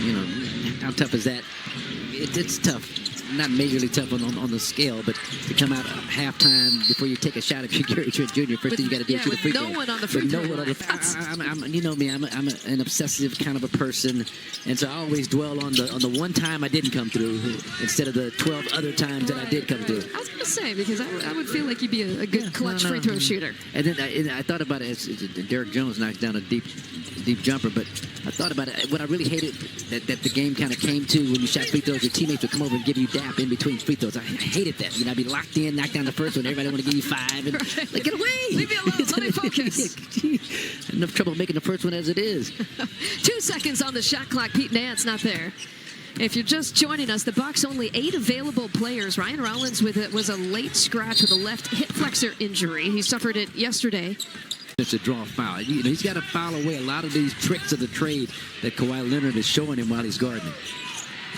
You know, how tough is that? It's tough. Not majorly tough on the scale, but to come out at halftime before you take a shot at Gary Trent Jr., first thing you got to do is shoot a free throw. No one on the free throw you know me, I'm an obsessive kind of a person, and so I always dwell on the one time I didn't come through instead of the 12 other times that I did come through. I was going to say, because I would feel like you'd be a good clutch free throw shooter. And then I thought about it as Derrick Jones knocks down a deep jumper, but I thought about it. What I really hated that the game kind of came to when you shot free throws, your teammates would come over and give you dap in between free throws. I hated that. You know, I'd be locked in, knock down the first one, everybody want to give you 5, and like, get away! Leave me alone. Let me focus. Enough trouble making the first one as it is. 2 seconds on the shot clock. Pete Nance not there. If you're just joining us, the Bucks only 8 available players. Ryan Rollins was a late scratch with a left hip flexor injury. He suffered it yesterday. To draw a foul. You know, he's got to foul away a lot of these tricks of the trade that Kawhi Leonard is showing him while he's guarding.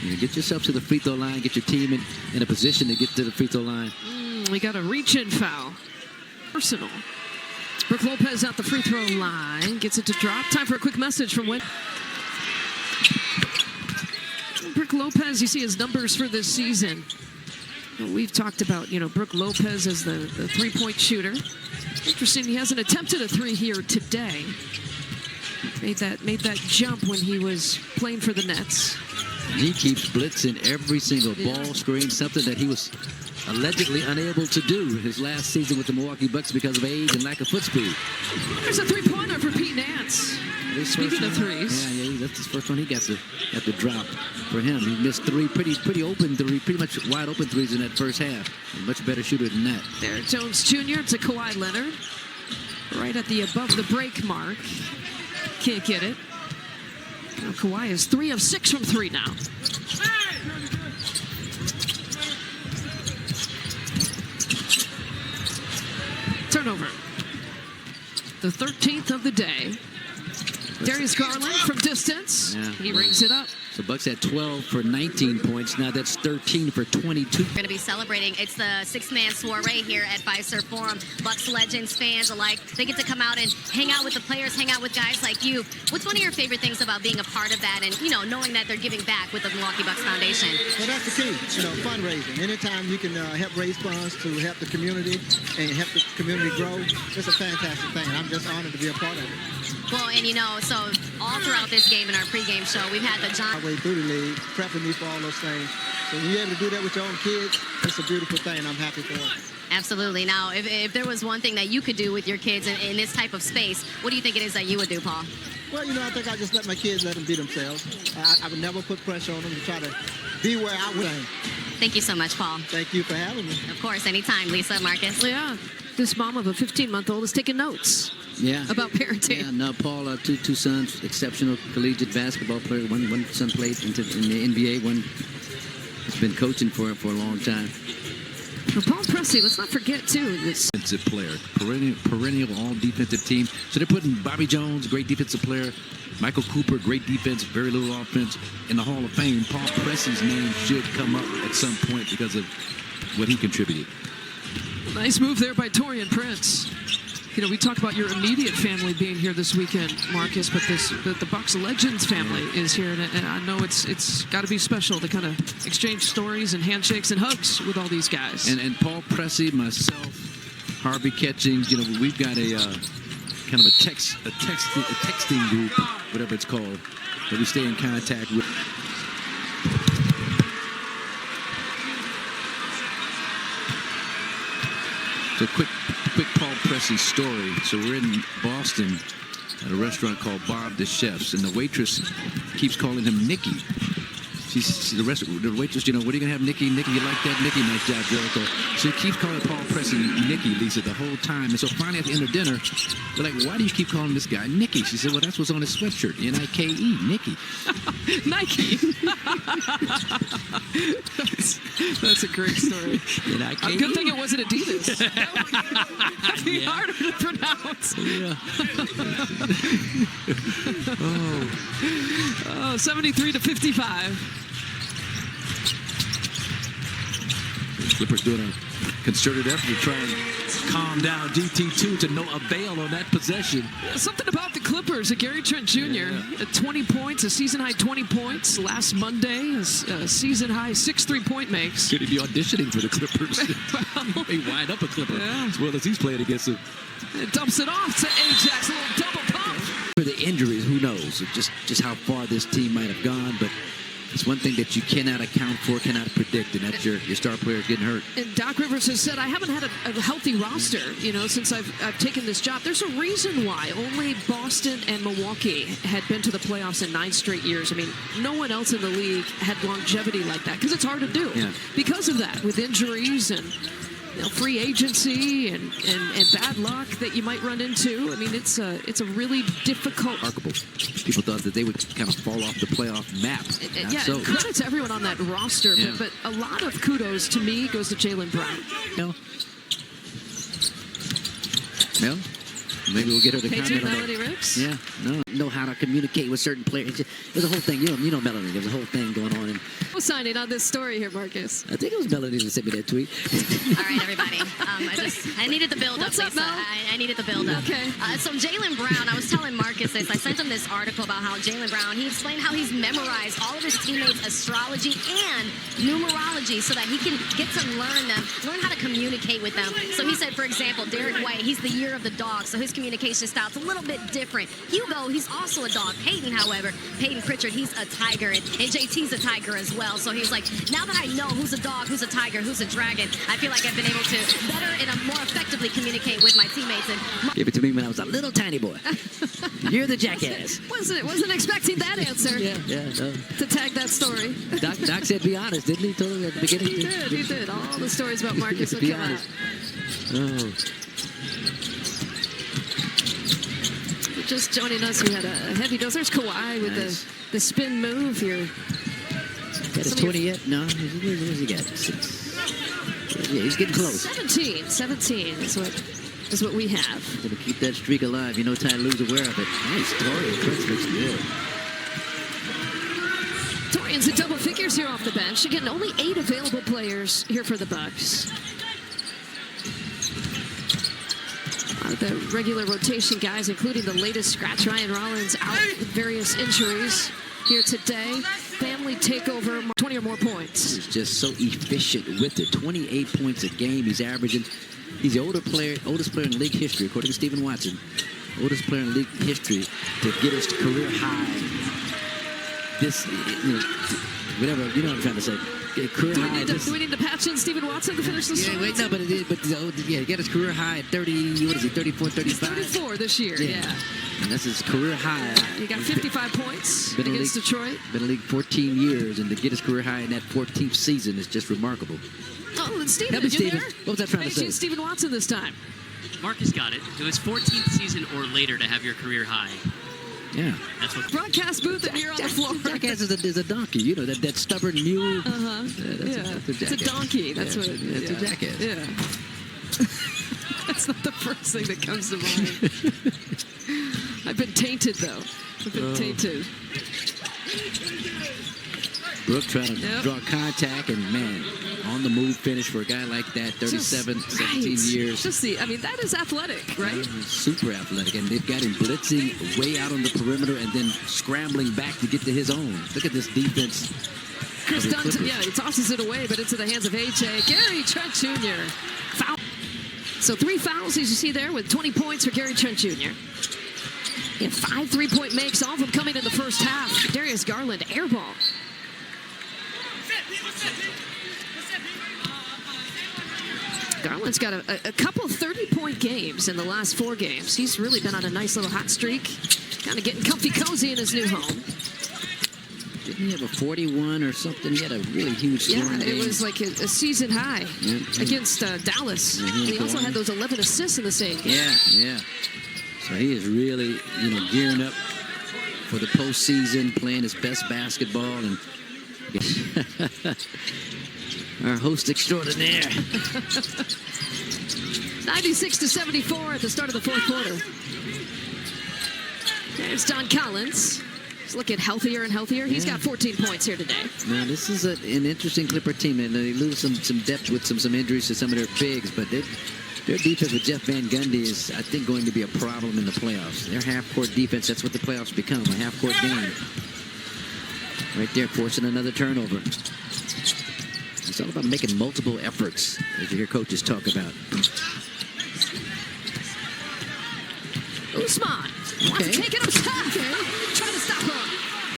You know, get yourself to the free throw line, get your team in a position to get to the free throw line. We got a reach-in foul. Personal. Brook Lopez out the free throw line. Gets it to drop. Time for a quick message from Win. Brook Lopez, you see his numbers for this season. We've talked about, you know, Brook Lopez as the three-point shooter. Interesting, he hasn't attempted a 3 here today. Made that jump when he was playing for the Nets. He keeps blitzing every single ball screen, something that he was allegedly unable to do his last season with the Milwaukee Bucks because of age and lack of foot speed. There's a three-pointer for Pete Nance. Speaking of threes. Yeah, that's his first one. He got the drop for him. He missed 3 pretty open 3, pretty much wide open threes in that first half. A much better shooter than that. Derrick Jones Jr. to Kawhi Leonard. Right at the above the break mark. Can't get it. Now Kawhi is 3 of 6 from 3 now. Turnover. The 13th of the day. Darius Garland from distance. Yeah. He rings it up. So Bucks had 12 for 19 points. Now that's 13 for 22. We're going to be celebrating. It's the 6-man soiree here at Fiserv Forum. Bucks legends, fans alike, they get to come out and hang out with the players, hang out with guys like you. What's one of your favorite things about being a part of that and, you know, knowing that they're giving back with the Milwaukee Bucks Foundation? Well, that's the key, you know, fundraising. Anytime you can help raise funds to help the community and help the community grow, it's a fantastic thing. I'm just honored to be a part of it. Well, and, you know, so all throughout this game in our pregame show, we've had the John... way through the league, prepping me for all those things. So when you're able to do that with your own kids, it's a beautiful thing, and I'm happy for it. Absolutely. Now, if there was one thing that you could do with your kids in this type of space, what do you think it is that you would do, Paul? Well, you know, I think I just let my kids let them be themselves. I would never put pressure on them to try to be where I would. Thank you so much, Paul. Thank you for having me. Of course, anytime, Lisa, Marcus. Yeah, this mom of a 15-month-old is taking notes. Yeah. About parenting. Yeah, no, Paul, two sons, exceptional collegiate basketball player. One son played in the NBA. One has been coaching for a long time. Well, Paul Pressey, let's not forget, too, this defensive player, perennial all-defensive team. So they're putting Bobby Jones, great defensive player, Michael Cooper, great defense, very little offense, in the Hall of Fame. Paul Pressey's name should come up at some point because of what he contributed. nice move there by Taurean Prince. You know, we talk about your immediate family being here this weekend, Marcus, but the Bucks Legends family is here, and I know it's got to be special to kind of exchange stories and handshakes and hugs with all these guys. And Paul Pressey, myself, Harvey Catchings, you know, we've got a kind of a texting group, whatever it's called, that we stay in contact with. So quick Paul Pressey story. So we're in Boston at a restaurant called Bob the Chef's, and the waitress keeps calling him Nicky. The waitress, you know, what are you going to have, Nicky? Nicky, you like that? Nicky, nice job, Jericho. So he keeps calling Paul Pressey Nicky, Lisa, the whole time. And so finally at the end of dinner, they're like, why do you keep calling this guy Nicky? She said, well, that's what's on his sweatshirt, N-I-K-E, Nicky. Nike. That's a great story. N-I-K-E. Good thing it wasn't Adidas. That'd be harder to pronounce. Yeah. 73-55. Clippers doing a concerted effort to try and calm down DT2 to no avail on that possession. Something about the Clippers. Gary Trent Jr. At 20 points, a season-high 20 points. Last Monday, a season-high 6 3-point makes. Could he be auditioning for the Clippers? He may wind up a Clipper as well as he's playing against him. It dumps it off to Ajax, a little double pump. For the injuries, who knows? Just how far this team might have gone, but it's one thing that you cannot account for, cannot predict, and that's your star player getting hurt. And Doc Rivers has said, I haven't had a healthy roster, since I've taken this job. There's a reason why only Boston and Milwaukee had been to the playoffs in 9 straight years. I mean, no one else in the league had longevity like that, because it's hard to do. Yeah. Because of that, with injuries and free agency and bad luck that you might run into. I mean, it's a really difficult. Remarkable. People thought that they would kind of fall off the playoff map. Yeah, so. credit to everyone on that roster, Yeah. but a lot of kudos to me goes to Jaylen Brown. Well, maybe we'll get her to Patriot comment on Melanie that. Ricks? Yeah, know how to communicate with certain players. There's a whole thing. You know Melanie. There's a whole thing going on. And Co-signing on this story here, Marcus. I think it was Melanie that sent me that tweet. All right, everybody. I needed the build-up, What's up, Lisa. Mel? I needed the build-up. Okay. So Jaylen Brown, I was telling Marcus this. I sent him this article about how Jaylen Brown, he explained how he's memorized all of his teammates' astrology and numerology so that he can get to learn how to communicate with them. So he said, for example, Derek White, he's the year of the dog, so his communication style's a little bit different. Hugo, he's also a dog. Peyton, however, Peyton Pritchard, he's a tiger, and JT's a tiger as well. So he's like, now that I know who's a dog, who's a tiger, who's a dragon, I feel like I've been able to better and more effectively communicate with my teammates. And Give it to me when I was a little tiny boy. You're the jackass. Wasn't expecting that answer. Yeah. No. To tag that story. Doc said be honest, didn't he? Told him at the beginning. He did. All the stories about Marcus will Be come honest. out. Oh. Just joining us, we had a heavy dose. There's Kawhi with Nice. the spin move here. Got his 20 yet? No. What has he got? 6. Yeah, he's getting close. 17 is what we have. Gonna keep that streak alive. Ty Lue's aware of it. Nice Torian. Prince looks good. Torian's at double figures here off the bench. Again, only 8 available players here for the Bucks. The regular rotation guys, including the latest scratch, Ryan Rollins, out with various injuries here today. Family takeover, 20 or more points. He's just so efficient with it. 28 points a game he's averaging. He's the oldest player in league history, according to Stephen Watson. Oldest player in league history to get his career high. Whatever, you know what I'm trying to say. Career high. Do we need to patch in Stephen Watson to finish the story? Wait, no, but he got his career high at 30, what is he, 34, 35? He's 34 this year, yeah. And that's his career high. He got 55 points Been in against league, Detroit. Been in the league 14 years, and to get his career high in that 14th season is just remarkable. Oh, and Stephen, Help me, did you Stephen. there? What was I trying to say? Stephen Watson this time. Marcus got it. It was 14th season or later to have your career high. Yeah. That's what. Broadcast booth and here on the floor. Jackass is a donkey, that stubborn mule. That's That's it's a donkey. That's what it is. It's a jackass. Yeah. That's not the first thing that comes to mind. I've been tainted, though. I've been tainted. Brooke trying to draw contact, and man, on the move finish for a guy like that, 37, 17 years. That is athletic, right? Super athletic, and they've got him blitzing way out on the perimeter and then scrambling back to get to his own. Look at this defense. Chris of the Dunn, Clippers. he tosses it away, but into the hands of AJ. Gary Trent Jr. Foul. So 3 fouls, as you see there, with 20 points for Gary Trent Jr. And 5 3-point makes, all of them coming in the first half. Darius Garland, air ball. Garland's got a couple 30-point games in the last 4 games. He's really been on a nice little hot streak. Kind of getting comfy cozy in his new home. Didn't he have a 41 or something? He had a really huge scoring Yeah, game. it was like a season high against Dallas. And he also had those 11 assists in the same game. Yeah. So he is really, gearing up for the postseason, playing his best basketball, and our host extraordinaire. 96-74 at the start of the 4th quarter. There's Don Collins. He's looking healthier and healthier. He's got 14 points here today. Now, this is an interesting Clipper team, and they lose some depth with some injuries to some of their bigs, but their defense with Jeff Van Gundy is, I think, going to be a problem in the playoffs. Their half-court defense, that's what the playoffs become, a half-court game. Right there, forcing another turnover. It's all about making multiple efforts, as you hear coaches talk about. Usman. Okay. Taking him shot. Trying to stop him.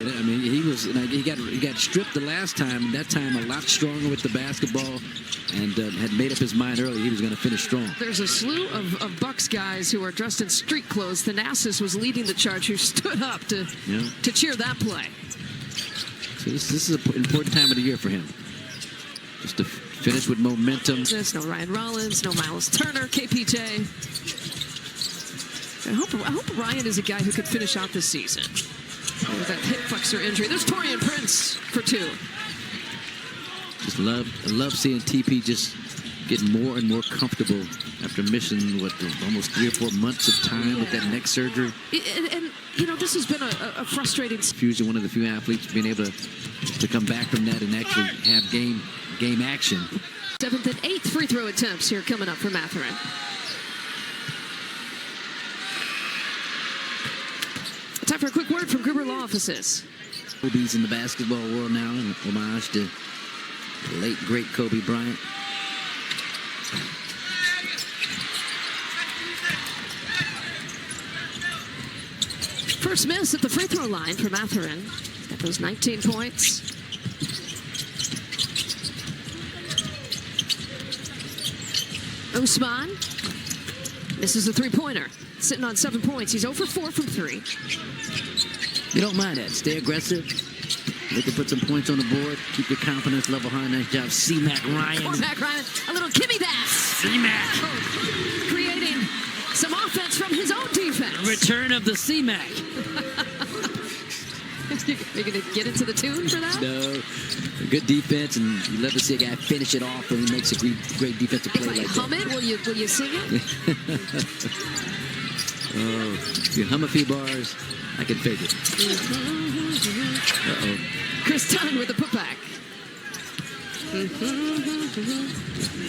I mean, he got stripped the last time. That time, a lot stronger with the basketball, and had made up his mind early he was going to finish strong. There's a slew of Bucks guys who are dressed in street clothes. Thanasis was leading the charge, who stood up to cheer that play. So this is an important time of the year for him. Just to finish with momentum. There's no Ryan Rollins, no Miles Turner, KPJ. I hope Ryan is a guy who could finish out this season with that hip flexor injury. There's Torian Prince for 2. Just love seeing TP just getting more and more comfortable after missing almost 3 or 4 months of time with that neck surgery. And this has been a frustrating. Fusion, one of the few athletes being able to come back from that and actually have game action. 7th and 8th free throw attempts here coming up for Mathurin. Time for a quick word from Gruber Law Offices. Kobe's in the basketball world now, in homage to the late, great Kobe Bryant. First miss at the free throw line for Mathurin. Got those 19 points. Usman misses a three-pointer. Sitting on 7 points. He's 0 for 4 from 3. You don't mind that. Stay aggressive. They can put some points on the board. Keep your confidence level high. Nice job, C-Mac Ryan. Cormac Ryan, a little Kimmy bass. C-Mac. Creating some offense from his own defense. Return of the C-Mac. You're going to get into the tune for that? No. Good defense, and you love to see a guy finish it off when he makes a great defensive play like that. Hum it? Will you sing it? Oh, if you hum a few bars, I can fake it. Uh-oh. Chris Dunn with the putback.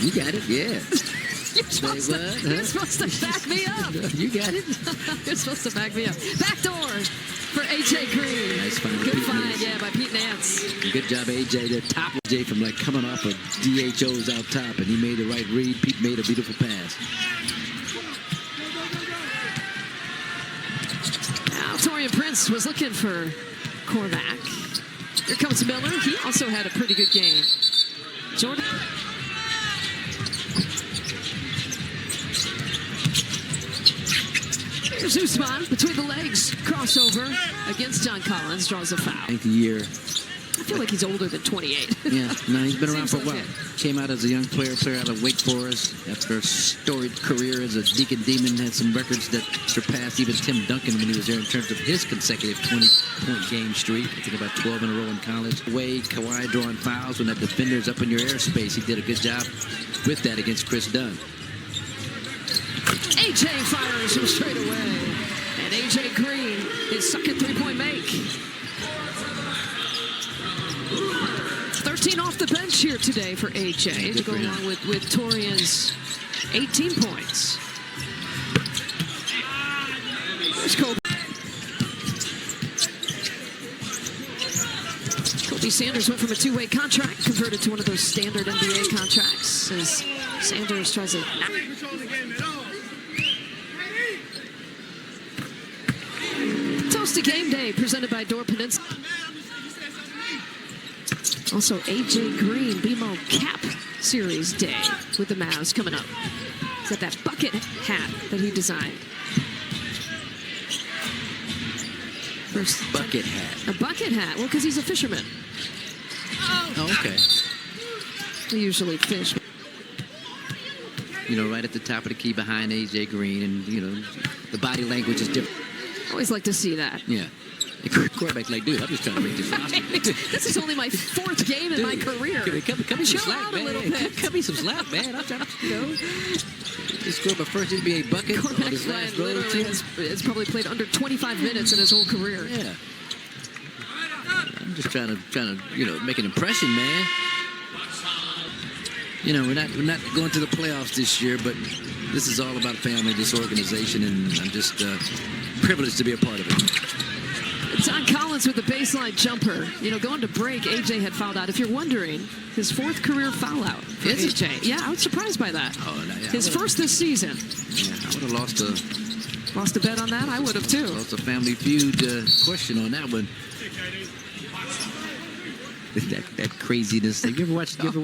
You got it, yeah. You're supposed to back me up. You got it. You're supposed to back me up. Back door for A.J. Green. Nice find. Good find, yeah, by Pete Nance. Good job, A.J. The top of A.J. from coming off of DHOs out top, and he made the right read. Pete made a beautiful pass. Torian Prince was looking for Cormac. Here comes Miller. He also had a pretty good game. Jordan. Here's Usman between the legs. Crossover against John Collins. Draws a foul. 9th year. I feel like he's older than 28. Yeah, no, he's been around for a while. Like Came out as a young player out of Wake Forest. After a storied career as a Deacon Demon, had some records that surpassed even Tim Duncan when he was there in terms of his consecutive 20-point game streak. I think about 12 in a row in college. Wade, Kawhi drawing fouls when that defender's up in your airspace. He did a good job with that against Chris Dunn. A.J. fires from straight away. And A.J. Green, his second three-point make. 13 off the bench here today for A.J. to go along with Torian's 18 points. There's Kobe. Kobe Sanders went from a two-way contract, converted to one of those standard NBA contracts as Sanders tries to... Toast to Game Day, presented by Door Peninsula. Also, A.J. Green, BMO Cap Series Day with the Mavs coming up. He's got that bucket hat that he designed. First bucket hat. A bucket hat. Well, because he's a fisherman. Oh, okay. They usually fish. You know, right at the top of the key behind A.J. Green, and, you know, the body language is different. Always like to see that. Yeah. Quarterback's like, dude, I'm just trying to make this roster. This is only my 4th game in my career. Cut me some slack, man. Cut me some slack, man. I'm trying to, he scored my first NBA bucket on his last road. Literally has probably played under 25 minutes in his whole career. Yeah. just trying to make an impression, man. We're not going to the playoffs this year, but this is all about family, this organization, and I'm just privileged to be a part of it. John Collins with the baseline jumper. Going to break, AJ had fouled out. If you're wondering, his 4th career foul out for AJ. Yeah, I was surprised by that. Oh, no, yeah, his first this season. Yeah, I would have lost a bet on that. I would have too. Lost a Family Feud question on that one. That craziness. Have you ever watched that?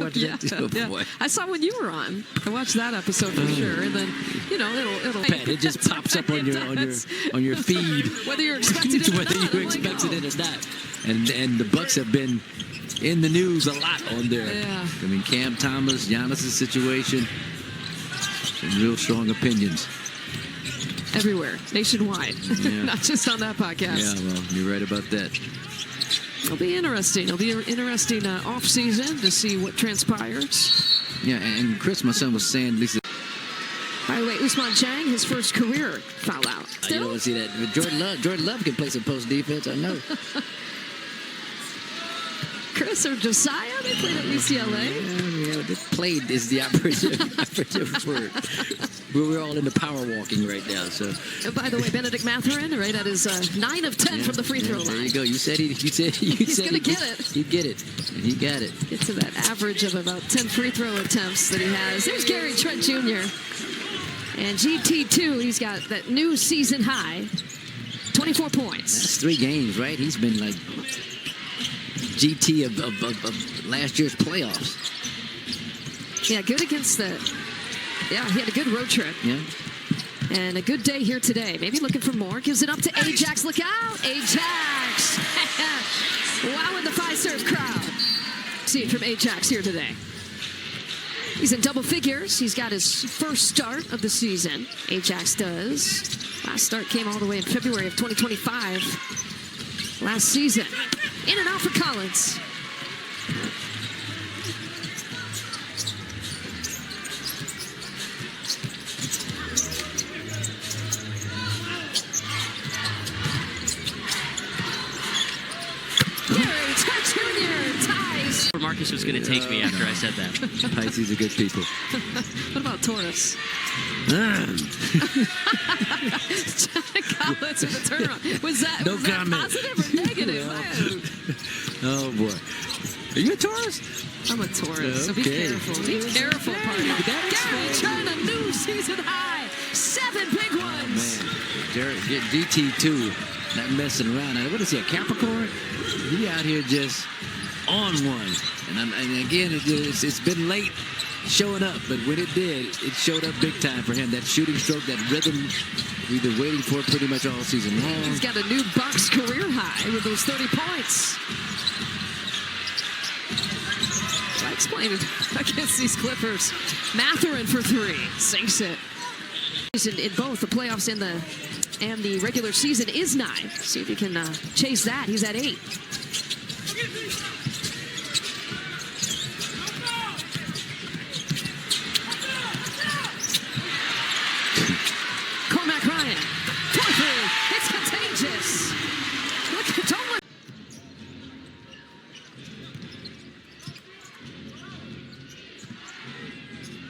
Oh, yeah. boy. I saw when you were on. I watched that episode for sure. And then, it'll it just pops up on your feed. Whether you're expecting it or whether not. you expected it or not. And the Bucks have been in the news a lot on there. Yeah. I mean, Cam Thomas, Giannis' situation, some real strong opinions. Everywhere, nationwide, Yeah. not just on that podcast. Yeah, well, you're right about that. It'll be interesting. It'll be an interesting off-season to see what transpires. Yeah, and Chris, my son, was saying, Lisa. By the way, Ousmane Chang, his first career foul out. You Still? don't want to see that. But Jordan Love can play some post defense, I know. Chris or Josiah, they played at UCLA. Yeah, played is the operative word. We're all into power walking right now. So. And by the way, Benedict Mathurin, right at his 9 of 10 from the free throw line. There you go. You said he's going to get it. He'd get it. And he got it. Get to that average of about 10 free throw attempts that he has. There's Gary Trent Jr. And GT2, he's got that new season high, 24 points. That's 3 games, right? He's been like GT of last year's playoffs. Yeah, good against Yeah, he had a good road trip. Yeah. And a good day here today. Maybe looking for more. Gives it up to Ajax. Look out, Ajax. Wow, in the Fiserv crowd. See it from Ajax here today. He's in double figures. He's got his first start of the season. Ajax does. Last start came all the way in February of 2025. Last season. In and out for Collins. Marcus was going to take me after I said that. Pisces are good people. What about Taurus? Collins with a turnaround. Was that positive or negative? Oh, boy. Are you a Taurus? I'm a Taurus, so be careful. Be careful, party. Gary Trent, a new season high. 7 big ones. Man, DT2, not messing around. What is he, a Capricorn? He out here just on one. And again, it's been late showing up, but when it did, it showed up big time for him. That shooting stroke, that rhythm we've been waiting for pretty much all season long. He's got a new Bucks career high with those 30 points. I explained it against these Clippers. Mathurin for 3, sinks it. In both the playoffs and the regular season is 9. See if he can chase that. He's at 8. It's contagious. Look at Thomas.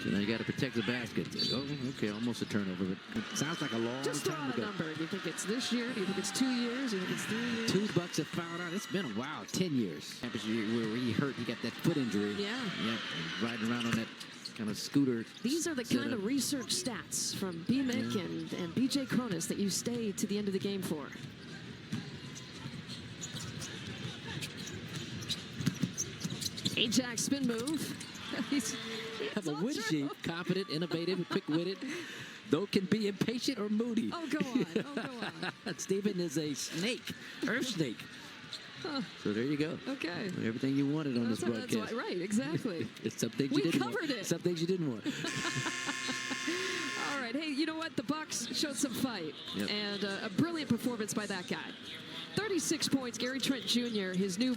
So now you got to protect the basket. Oh, okay, almost a turnover, but it sounds like a long Just throw time out ago. a number. Do you think it's this year? Do you think it's 2 years? Do you think it's 3 years? 2 Bucks have fouled out. It's been a while, 10 years. Where he hurt, he got that foot injury. Yeah. Yep, riding around on that kind of scooter. These are the kind of research stats from B-Mick and BJ Cronus that you stay to the end of the game for. Ajax spin move. He's Have a win sheet, confident, innovative, quick-witted, though can be impatient or moody. Oh, go on. Oh, go on. Stephen is a snake, earth snake. Huh. So there you go. Okay. Everything you wanted on this broadcast. Right, exactly. It's some things We you didn't covered want. it. Some things you didn't want. All right. Hey, you know what? The Bucks showed some fight. Yep. And a brilliant performance by that guy. 36 points. Gary Trent Jr., his new